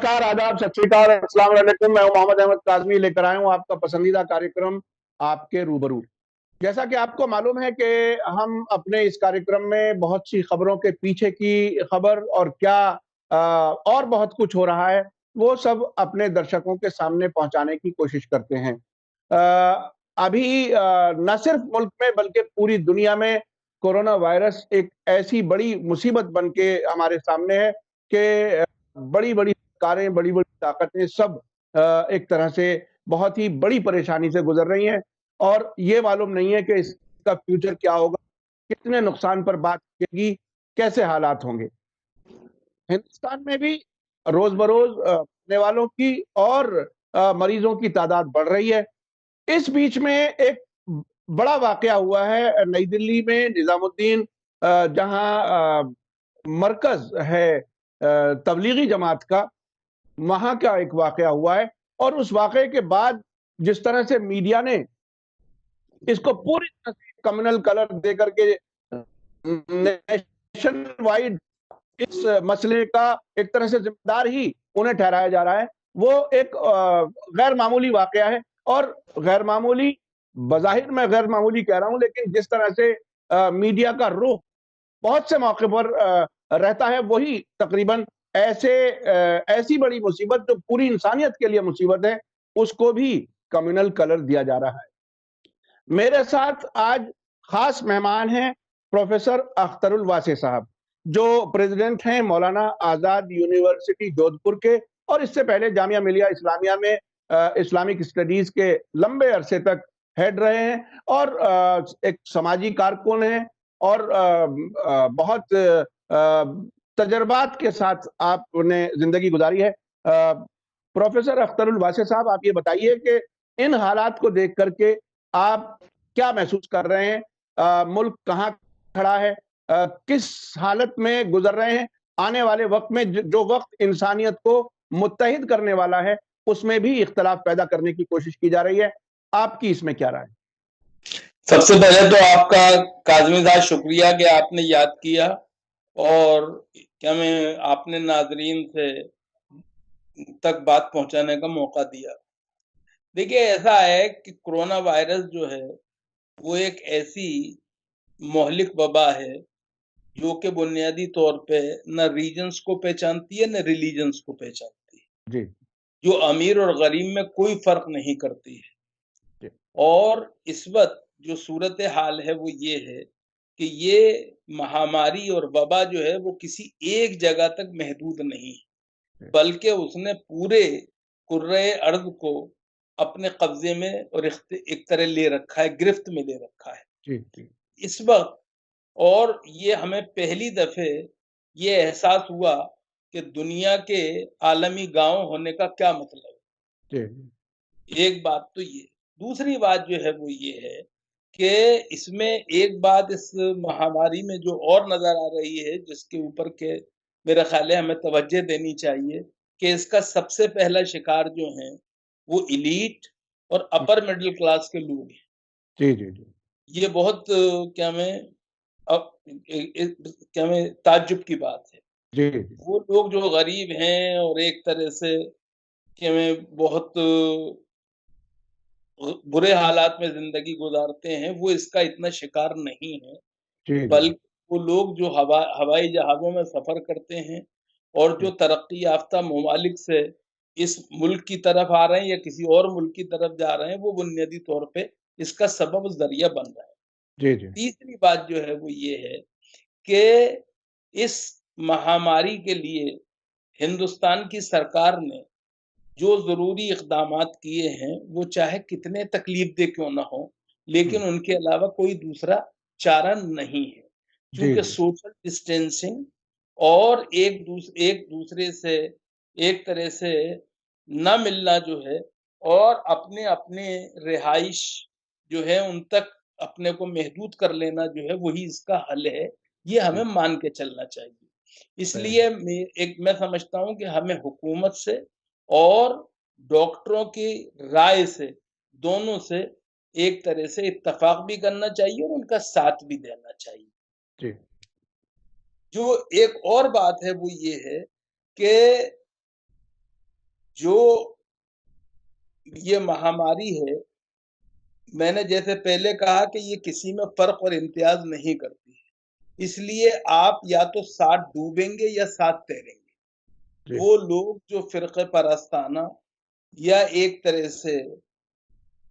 नमस्कार, आदाब, सत श्री अकाल, अस्सलाम वालेकुम। मैं हूं मोहम्मद अहमद काज़मी, लेकर आया हूं आपका पसंदीदा कार्यक्रम आपके रूबरू। जैसा कि आपको मालूम है कि हम अपने इस कार्यक्रम में बहुत सी खबरों के पीछे की खबर और क्या और बहुत कुछ हो रहा है, वो सब अपने दर्शकों के सामने पहुंचाने की कोशिश करते हैं। अभी न सिर्फ मुल्क में बल्कि पूरी दुनिया में कोरोना वायरस एक ऐसी बड़ी मुसीबत बन के हमारे सामने है कि बड़ी-बड़ी सरकारें, बड़ी-बड़ी ताकतें सब एक तरह से बहुत ही बड़ी परेशानी से गुज़र रही हैं और ये मालूम नहीं है कि इसका फ्यूचर क्या होगा, कितने नुकसान पर बात टिकेगी, कैसे हालात होंगे। हिंदुस्तान में भी रोज़-बरोज़ मरने वालों की और मरीज़ों की तादाद बढ़ रही है। इस बीच में एक बड़ा वाक़या हुआ है नई दिल्ली में निज़ामुद्दीन जहाँ मरकज़ है तबलीगी जमात का, वहाँ का एक वाक़या हुआ है और उस वाक़ये के बाद जिस तरह से मीडिया ने इसको पूरी तरह से कम्युनल कलर दे करके नेशन वाइड इस मसले का एक तरह से ज़िम्मेदार ही उन्हें ठहराया जा रहा है। वो एक गैर मामूली वाक़या है और गैर मामूली बज़ाहिर मैं गैर मामूली कह रहा हूँ, लेकिन जिस तरह से मीडिया का रुख बहुत से मौके पर रहता है, वही तकरीबन ऐसी बड़ी मुसीबत जो पूरी इंसानियत के लिए मुसीबत है, उसको भी कम्युनल कलर दिया जा रहा है। मेरे साथ आज खास मेहमान हैं प्रोफेसर अख्तरुल वासे साहब, जो प्रेसिडेंट हैं मौलाना आज़ाद यूनिवर्सिटी जोधपुर के और इससे पहले जामिया मिलिया इस्लामिया में इस्लामिक स्टडीज़ के लंबे अरसे तक हेड रहे हैं और एक समाजी कारकुन हैं और बहुत तजर्बात के साथ आपने ज़िंदगी गुज़ारी है। प्रोफेसर अख्तरुल वासे साहब, आप ये बताइए कि इन हालात को देख कर के आप क्या महसूस कर रहे हैं? मुल्क कहाँ खड़ा है? किस हालत में गुज़र रहे हैं? आने वाले वक़्त में जो वक़्त इंसानियत को मुत्तहिद करने वाला है, उसमें भी इख्तिलाफ पैदा करने की कोशिश की जा रही है। आपकी इसमें क्या राय है? सबसे पहले तो आपका काज़मी साहब शुक्रिया कि आपने याद किया और क्या मैं आपने नाज़रीन से तक बात पहुंचाने का मौका दिया। देखिए, ऐसा है कि कोरोना वायरस जो है वो एक ऐसी मोहलिक वबा है जो कि बुनियादी तौर पे न रीजन्स को पहचानती है न रिलीजन्स को पहचानती है, जी, जो अमीर और गरीब में कोई फर्क नहीं करती है। जी, और इस वक्त जो सूरत हाल है वो ये है कि ये महामारी और वबा जो है वो किसी एक जगह तक महदूद नहीं है, जी, बल्कि उसने पूरे कुर्रे अर्द को अपने कब्जे में और एक तरह ले रखा है, गिरफ्त में ले रखा है जी, जी, इस वक्त। और ये हमें पहली दफे ये एहसास हुआ कि दुनिया के आलमी गांव होने का क्या मतलब जी, है। एक बात तो ये, दूसरी बात जो है वो ये है कि इसमें एक बात इस महामारी में जो और नजर आ रही है, जिसके ऊपर के मेरा ख्याल है हमें तवज्जो देनी चाहिए, कि इसका सबसे पहला शिकार जो है वो इलीट और अपर मिडिल क्लास के लोग हैं। जी, जी, जी, ये बहुत क्या मैं अब क्या मैं ताज्जुब की बात है। जी, जी, वो लोग जो गरीब हैं और एक तरह से कि मैं बहुत बुरे हालात में जिंदगी गुजारते हैं, वो इसका इतना शिकार नहीं है। जी, जी, बल्कि वो लोग जो हवाई जहाज़ों में सफ़र करते हैं और जो तरक्की याफ़्ता ममालिक से इस मुल्क की तरफ आ रहे हैं या किसी और मुल्क की तरफ जा रहे हैं, वो बुनियादी तौर पे इसका सबब ज़रिया बन रहा है। जी, जी, तीसरी बात जो है वो ये है कि इस महामारी के लिए हिंदुस्तान की सरकार ने जो ज़रूरी इक़दामात किए हैं, वो चाहे कितने तकलीफ़देह क्यों ना हों, लेकिन हुँ, उनके अलावा कोई दूसरा चारा नहीं है। जी, क्योंकि जी, सोशल डिस्टेंसिंग और एक दूसरे से एक तरह से ना मिलना जो है और अपने-अपने रिहाइश जो है उन तक अपने को महदूद कर लेना जो है वही इसका हल है। ये हमें जी, मान के चलना चाहिए। सही बात। इसलिए मैं समझता हूँ कि हमें हुकूमत से और डॉक्टरों की राय से, दोनों से एक तरह से इत्तेफ़ाक भी करना चाहिए और उनका साथ भी देना चाहिए। जी, जो एक और बात है वो ये है कि जो ये महामारी है, मैंने जैसे पहले कहा कि ये किसी में फर्क और इम्तियाज नहीं करती है, इसलिए आप या तो साथ डूबेंगे या साथ तैरेंगे। वो लोग जो फिरके परस्ताना या एक तरह से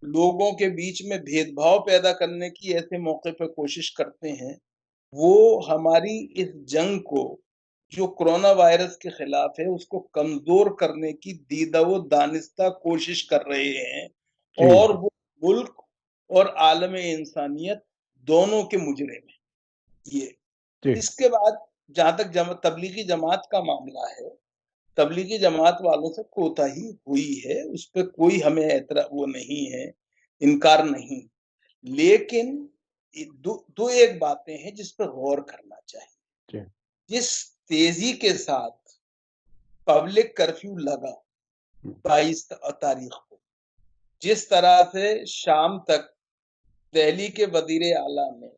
लोगों के बीच में भेदभाव पैदा करने की ऐसे मौके पर कोशिश करते हैं, वो हमारी इस जंग को, जो कोरोना वायरस के खिलाफ है, उसको कमजोर करने की दीदा दानिस्ता कोशिश कर रहे हैं। और वो मुल्क और आलम इंसानियत दोनों के मुजरिम हैं ये। इसके बाद जहां तक तबलीगी जमात का मामला है, तबलीगी जमात वालों से कोताही हुई है, उस पर कोई हमें वो नहीं है, इनकार नहीं। लेकिन दो एक बातें हैं जिस पर गौर करना चाहिए। जिस तेजी के साथ पब्लिक कर्फ्यू लगा 22 तारीख को, जिस तरह से शाम तक दिल्ली के वजीर आला ने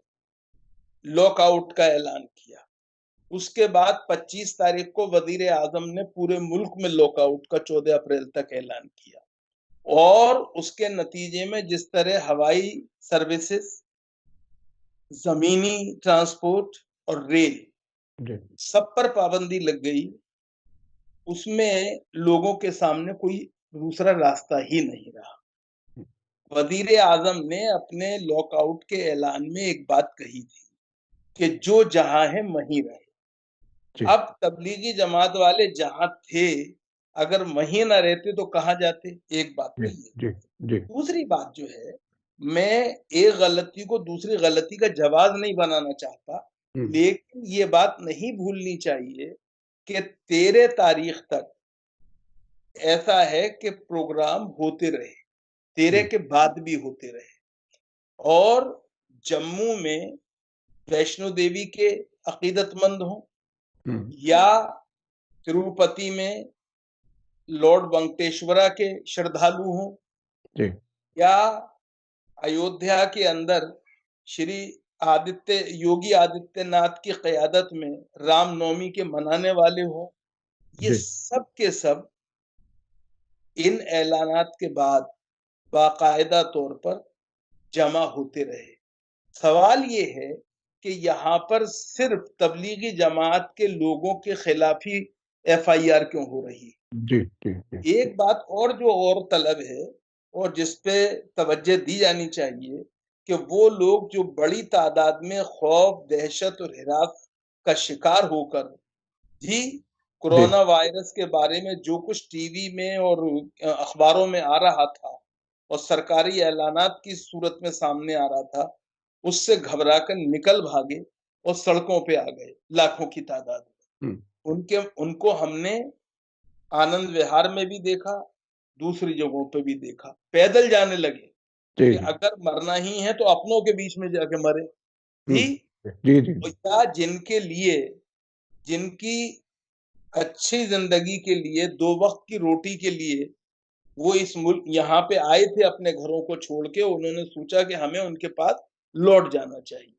लॉकआउट का ऐलान किया, उसके बाद 25 तारीख को वजीर आजम ने पूरे मुल्क में लॉकआउट का 14 अप्रैल तक ऐलान किया, और उसके नतीजे में जिस तरह हवाई सर्विसेज, जमीनी ट्रांसपोर्ट और रेल सब पर पाबंदी लग गई, उसमें लोगों के सामने कोई दूसरा रास्ता ही नहीं रहा। वजीर आजम ने अपने लॉकआउट के ऐलान में एक बात कही थी कि जो जहां है वहीं रहे। अब तबलीगी जमात वाले जहां थे, अगर वहीं ना रहते तो कहां जाते? एक बात तो ये। दूसरी बात जो है, मैं एक गलती को दूसरी गलती का जवाब नहीं बनाना चाहता, लेकिन ये बात नहीं भूलनी चाहिए कि 13 तारीख तक ऐसा है कि प्रोग्राम होते रहे, 13 के बाद भी होते रहे। और जम्मू में वैष्णो देवी के अकीदतमंद हों या तिरुपति में लॉर्ड वेंकटेश्वरा के श्रद्धालु हों या अयोध्या के अंदर श्री योगी आदित्यनाथ की क़यादत में रामनवमी के मनाने वाले हों, ये सब के सब इन ऐलानात के बाद बाकायदा तौर पर जमा होते रहे। सवाल ये है कि यहाँ पर सिर्फ तबलीगी जमात के लोगों के खिलाफ ही FIR क्यों हो रही है? एक बात और जो और तलब है और जिस पे तवज्जो दी जानी चाहिए कि वो लोग जो बड़ी तादाद में खौफ, दहशत और हिरास का शिकार होकर भी कोरोना वायरस के बारे में जो कुछ टीवी में और अखबारों में आ रहा था और सरकारी ऐलानात की सूरत में सामने आ रहा था, उससे घबराकर निकल भागे और सड़कों पे आ गए लाखों की तादाद में। उनको हमने आनंद विहार में भी देखा, दूसरी जगहों पे भी देखा, पैदल जाने लगे कि अगर मरना ही है तो अपनों के बीच में जाके मरे। या जिनके लिए, जिनकी अच्छी जिंदगी के लिए, 2 वक्त की रोटी के लिए वो इस मुल्क यहाँ पे आए थे अपने घरों को छोड़ के, उन्होंने सोचा कि हमें उनके पास लौट जाना चाहिए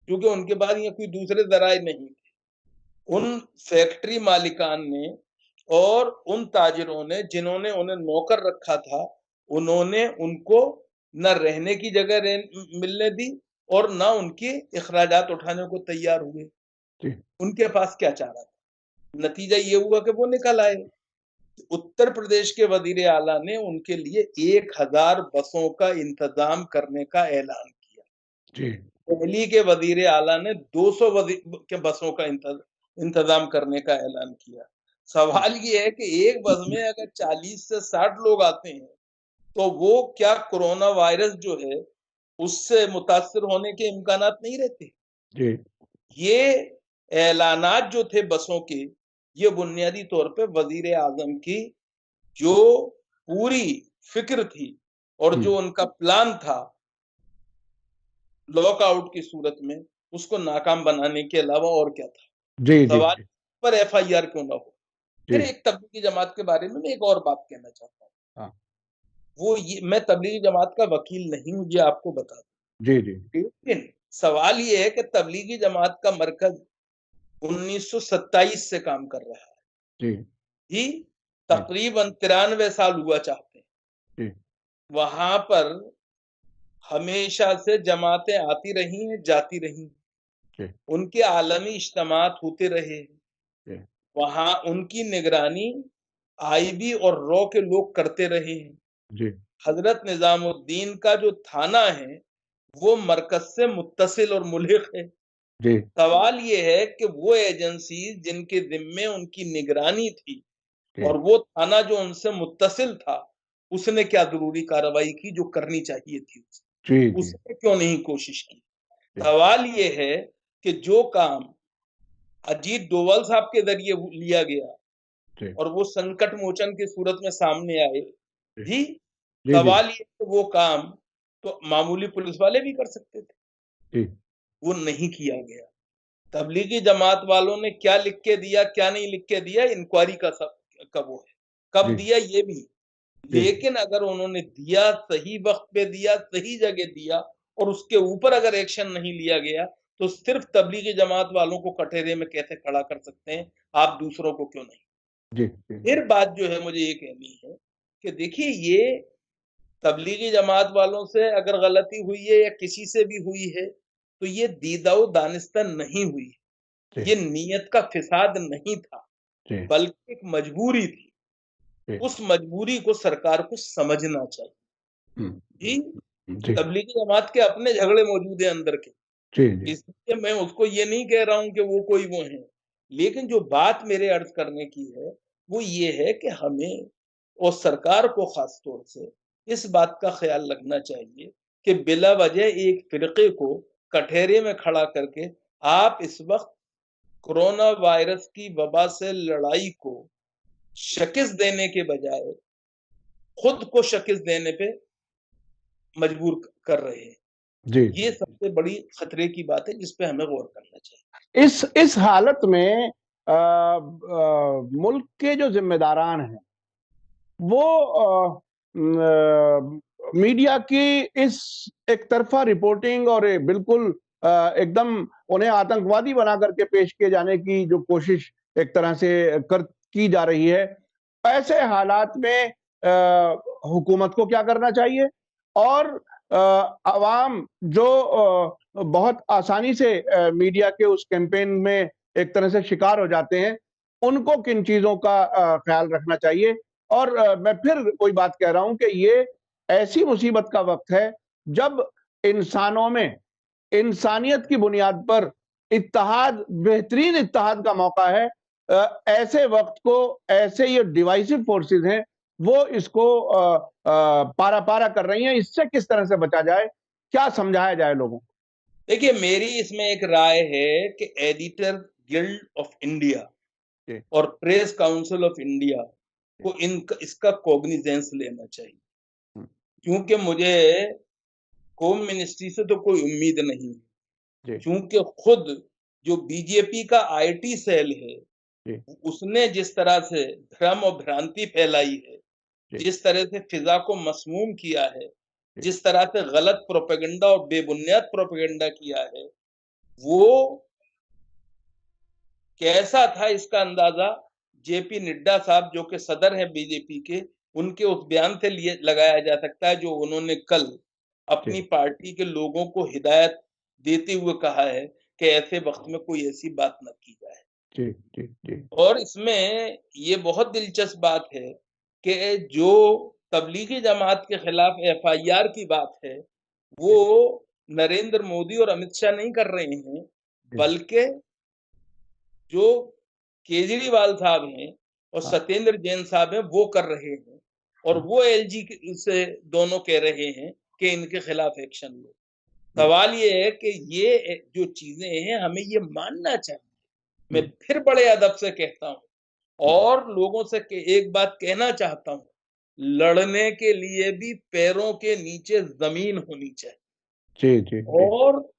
क्योंकि उनके पास ये कोई दूसरे जराए नहीं थे। उन फैक्ट्री मालिकान ने और उन ताजिरों ने जिन्होंने उन्हें नौकर रखा था, उन्होंने उनको न रहने की जगह मिलने दी और न उनके इखराजात उठाने को तैयार हुए। उनके पास क्या चारा था? नतीजा ये हुआ कि वो निकल आए। उत्तर प्रदेश के वजीर आला ने उनके लिए 1000 बसों का इंतजाम करने का ऐलान किया। दिल्ली के वजीर आला ने 200 के बसों का इंतजाम करने का ऐलान किया। सवाल ये है कि एक बस में अगर 40 से 60 लोग आते हैं तो वो क्या कोरोना वायरस जो है उससे मुतासर होने के इम्कानात नहीं रहते? ये ऐलानात जो थे बसों के, ये बुनियादी तौर पे वजीर आजम की जो पूरी फिक्र थी और जो उनका प्लान था लॉकआउट की सूरत में, उसको नाकाम बनाने के अलावा और क्या था? सवाल पर FIR क्यों ना हो? फिर एक तबलीगी जमात के बारे में मैं एक और बात कहना चाहता हूँ। वो ये, मैं तबलीगी जमात का वकील नहीं हूं, ये आपको बता दूं। लेकिन सवाल ये है कि तबलीगी जमात का मरकज 1927 से काम कर रहा है। तकरीबन 93 साल हुआ चाहते हैं। वहां पर हमेशा से जमातें आती रही हैं, जाती रही हैं, उनके आलमी इज्तिमात होते रहे, वहां उनकी निगरानी आईबी और रॉ के लोग करते रहे हैं। हजरत निजामुद्दीन का जो थाना है वो मरकज से मुत्तसिल और मुल्हिक है। सवाल ये है कि वो एजेंसी जिनके जिम्मे उनकी निगरानी थी और वो थाना जो उनसे मुत्तसिल था, उसने क्या जरूरी कार्रवाई की जो करनी चाहिए थी, उसने क्यों नहीं कोशिश की। सवाल ये है कि जो काम अजीत डोवाल साहब के जरिए लिया गया और वो संकट मोचन की सूरत में सामने आए भी, सवाल ये कि वो काम तो मामूली पुलिस वाले भी कर सकते थे, वो नहीं किया गया। तबलीगी जमात वालों ने क्या लिख के दिया, क्या नहीं लिख के दिया, इंक्वायरी का सब कब वो है, कब दिया ये भी, लेकिन अगर उन्होंने दिया, सही वक्त पे दिया, सही जगह दिया और उसके ऊपर अगर एक्शन नहीं लिया गया, तो सिर्फ तबलीगी जमात वालों को कटघरे में कैसे खड़ा कर सकते हैं, आप दूसरों को क्यों नहीं। फिर बात जो है मुझे ये कहनी है कि देखिए, ये तबलीगी जमात वालों से अगर गलती हुई है या किसी से भी हुई है, तो ये दीदाओ दानिस्ता नहीं हुई, ये नीयत का फिसाद नहीं था, बल्कि एक मजबूरी थी। उस मजबूरी को सरकार को समझना चाहिए। जी, तबलीगी जमात के अपने झगड़े मौजूद है अंदर के, इसलिए मैं उसको ये नहीं कह रहा हूं कि वो कोई वो है, लेकिन जो बात मेरे अर्ज करने की है वो ये है कि हमें और सरकार को खास तौर से इस बात का ख्याल रखना चाहिए कि बिला वजह एक फिरके को कटघरे में खड़ा करके आप इस वक्त कोरोना वायरस की वबा से लड़ाई को शिकस्त देने के बजाय खुद को शिकस्त देने पे मजबूर कर रहे हैं। ये सबसे बड़ी खतरे की बात है जिस पे हमें गौर करना चाहिए। इस हालत में मुल्क के जो जिम्मेदारान हैं वो मीडिया की इस एक तरफा रिपोर्टिंग और बिल्कुल एकदम उन्हें आतंकवादी बना करके पेश किए जाने की जो कोशिश एक तरह से की जा रही है, ऐसे हालात में हुकूमत को क्या करना चाहिए और अवाम जो बहुत आसानी से मीडिया के उस कैंपेन में एक तरह से शिकार हो जाते हैं, उनको किन चीजों का ख्याल रखना चाहिए। और मैं फिर कोई बात कह रहा हूं कि ये ऐसी मुसीबत का वक्त है जब इंसानों में इंसानियत की बुनियाद पर इत्तेहाद, बेहतरीन इत्तेहाद का मौका है। ऐसे वक्त को ऐसे ये डिवाइसिव फोर्सेस हैं वो इसको पारा पारा कर रही हैं, इससे किस तरह से बचा जाए, क्या समझाया जाए लोगों को। देखिए, मेरी इसमें एक राय है कि एडिटर गिल्ड ऑफ इंडिया और प्रेस काउंसिल ऑफ इंडिया को इसका कॉग्निजेंस लेना चाहिए, क्योंकि मुझे होम मिनिस्ट्री से तो कोई उम्मीद नहीं है, क्योंकि खुद जो बीजेपी का आईटी सेल है उसने जिस तरह से भ्रम और भ्रांति फैलाई है, जिस तरह से फिजा को मसमूम किया है, जिस तरह से गलत प्रोपेगेंडा और बेबुनियाद प्रोपेगेंडा किया है, वो कैसा था इसका अंदाजा जेपी नड्डा साहब जो कि सदर हैं बीजेपी के, उनके उस बयान से लिए लगाया जा सकता है जो उन्होंने कल अपनी पार्टी के लोगों को हिदायत देते हुए कहा है कि ऐसे वक्त में कोई ऐसी बात न की जाए। और इसमें ये बहुत दिलचस्प बात है कि जो तबलीगी जमात के खिलाफ एफआईआर की बात है वो नरेंद्र मोदी और अमित शाह नहीं कर रहे हैं, बल्कि जो केजरीवाल साहब हैं और सत्येंद्र जैन साहब हैं वो कर रहे हैं, और वो एलजी से दोनों कह रहे हैं कि इनके खिलाफ एक्शन लो। सवाल ये है कि ये जो चीजें हैं हमें ये मानना चाहिए। मैं फिर बड़े अदब से कहता हूं और लोगों से एक बात कहना चाहता हूं, लड़ने के लिए भी पैरों के नीचे जमीन होनी चाहिए। और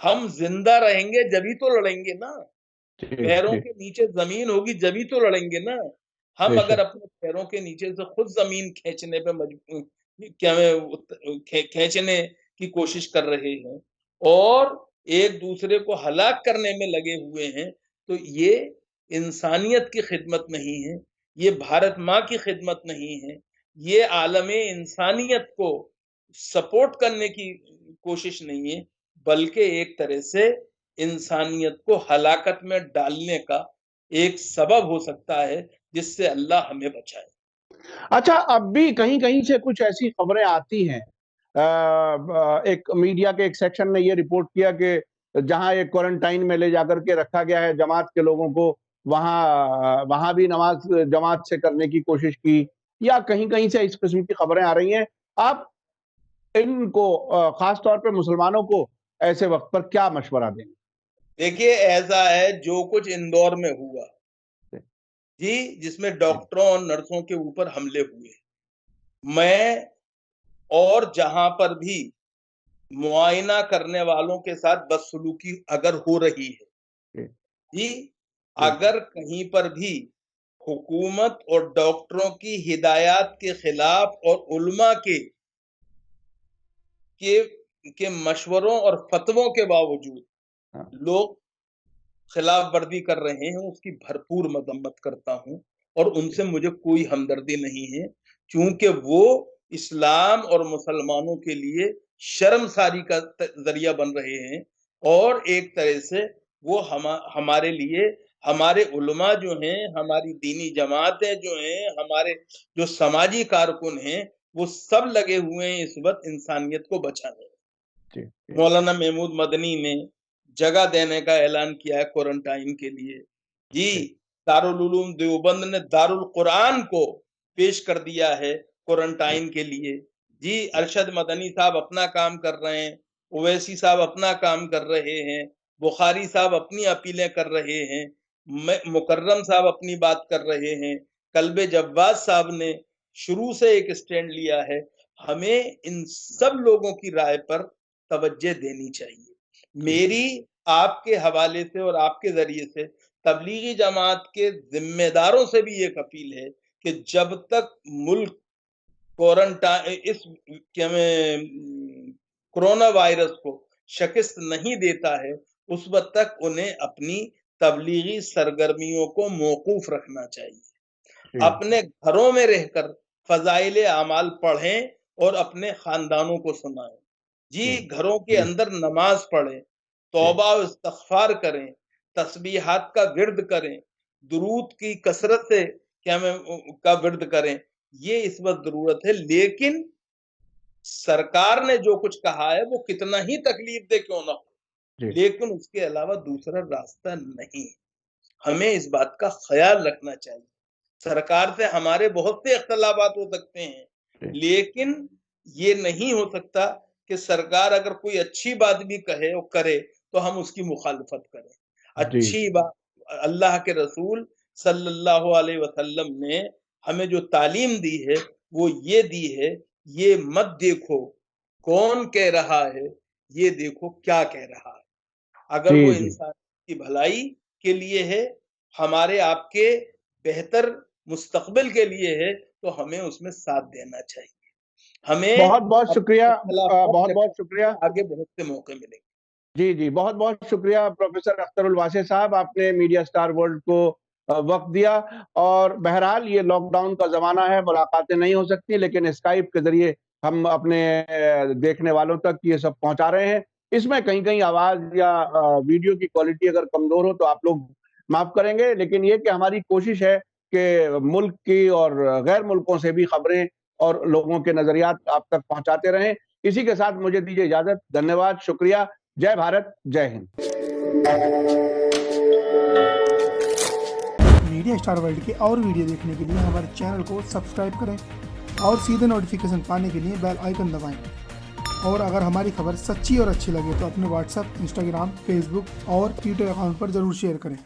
हम जिंदा रहेंगे जभी तो लड़ेंगे ना, पैरों के नीचे जमीन होगी जभी तो लड़ेंगे ना। हम अगर अपने पैरों के नीचे से खुद जमीन खींचने पे खींचने की कोशिश कर रहे हैं और एक दूसरे को हलाक करने में लगे हुए हैं, तो ये इंसानियत की खिदमत नहीं है, ये भारत माँ की खिदमत नहीं है, ये आलमे इंसानियत को सपोर्ट करने की कोशिश नहीं है, बल्कि एक तरह से इंसानियत को हलाकत में डालने का एक सबब हो सकता है, जिससे अल्लाह हमें बचाए। अच्छा, अब भी कहीं-कहीं से कुछ ऐसी खबरें आती हैं, एक मीडिया के एक सेक्शन ने ये रिपोर्ट किया कि जहाँ एक क्वारंटाइन में ले जाकर के रखा गया है जमात के लोगों को, वहाँ भी नमाज जमात से करने की कोशिश की, या कहीं-कहीं से इस किस्म की खबरें आ रही हैं। आप इनको खास तौर पे मुसलमानों को ऐसे वक्त पर क्या मशवरा देंगे? देखिए, ऐसा है जो कुछ इंदौर में हुआ जी, जिसमें डॉक्टरों और नर्सों के ऊपर हमले हुए, मैं और जहां पर भी मुआयना करने वालों के साथ बदसलूकी अगर हो रही है जी, अगर कहीं पर भी हुकूमत और डॉक्टरों की हिदायत के खिलाफ और उलमा के मशवरों और फतवों के बावजूद लोग खिलाफ वर्जी कर रहे हैं, उसकी भरपूर मजम्मत करता हूं और उनसे मुझे कोई हमदर्दी नहीं है, क्योंकि वो इस्लाम और मुसलमानों के लिए शर्मसारी का जरिया बन रहे हैं और एक तरह से वो हमारे लिए, हमारे उलमा जो हैं, हमारी दीनी जमातें जो हैं, हमारे जो समाजी कारकुन हैं, वो सब लगे हुए हैं इस वक्त इंसानियत को बचाने। मौलाना महमूद मदनी ने जगह देने का ऐलान किया है क्वारंटाइन के लिए जी। दारुल उलूम देवबंद ने दारुल कुरान को पेश कर दिया है क्वारंटाइन के लिए जी। अरशद मदनी साहब अपना काम कर रहे हैं, ओवैसी साहब अपना काम कर रहे हैं, बुखारी साहब अपनी अपीलें कर रहे हैं, मुकर्रम साहब अपनी बात कर रहे हैं, कल्बे जब्बाज साहब ने शुरू से एक स्टैंड लिया है। हमें इन सब लोगों की राय पर तवज्जो देनी चाहिए। मेरी आपके हवाले से और आपके जरिए से तबलीगी जमात के जिम्मेदारों से भी एक अपील है कि जब तक मुल्क क्वारंटाइन इस कोरोना वायरस को शिकस्त नहीं देता है, उस वक्त तक उन्हें अपनी तबलीगी सरगर्मियों को मौकूफ रखना चाहिए। अपने घरों में रहकर फजाइल आमाल पढ़ें और अपने खानदानों को सुनाएं जी। घरों के अंदर नमाज पढ़ें, तौबा और इस्तग़फ़ार करें, तस्बीहात का विर्द करें, दुरूद की कसरत से का विर्द करें। ये इस वक्त जरूरत है, लेकिन सरकार ने जो कुछ कहा है वो कितना ही तकलीफ दे क्यों ना हो, लेकिन उसके अलावा दूसरा रास्ता नहीं। हमें इस बात का ख्याल रखना चाहिए। सरकार से हमारे बहुत से इख्तलाफात हो सकते हैं, लेकिन ये नहीं हो सकता कि सरकार अगर कोई अच्छी बात भी कहे और करे तो हम उसकी मुखालफत करें। अच्छी बात, अल्लाह के रसूल सल्लल्लाहु अलैहि वसल्लम ने हमें जो तालीम दी है वो ये दी है, ये मत देखो कौन कह रहा है, ये देखो क्या कह रहा है। अगर वो इंसान की भलाई के लिए है, हमारे आपके बेहतर मुस्तकबिल के लिए है, तो हमें उसमें साथ देना चाहिए। हमें बहुत-बहुत शुक्रिया, बहुत-बहुत शुक्रिया। आगे बहुत से मौके मिलेंगे। जी, बहुत-बहुत शुक्रिया प्रोफेसर अख्तरुल वासी साहब, आपने मीडिया स्टार वर्ल्ड को वक़्त दिया। और बहरहाल ये लॉकडाउन का ज़माना है, मुलाकातें नहीं हो सकती, लेकिन स्काइप के ज़रिए हम अपने देखने वालों तक ये सब पहुँचा रहे हैं। इसमें कहीं-कहीं आवाज़ या वीडियो की क्वालिटी अगर कमज़ोर हो तो आप लोग माफ़ करेंगे, लेकिन ये कि हमारी कोशिश है कि मुल्क की और गैर मुल्कों से भी खबरें और लोगों के नज़रियात आप तक पहुँचाते रहें। इसी के साथ मुझे दीजिए इजाज़त। धन्यवाद, शुक्रिया। जय भारत, जय हिंद। मीडिया स्टार वर्ल्ड के और वीडियो देखने के लिए हमारे चैनल को सब्सक्राइब करें और सीधे नोटिफिकेशन पाने के लिए बेल आइकन दबाएं। और अगर हमारी खबर सच्ची और अच्छी लगे तो अपने व्हाट्सएप, इंस्टाग्राम, फेसबुक और ट्विटर अकाउंट पर जरूर शेयर करें।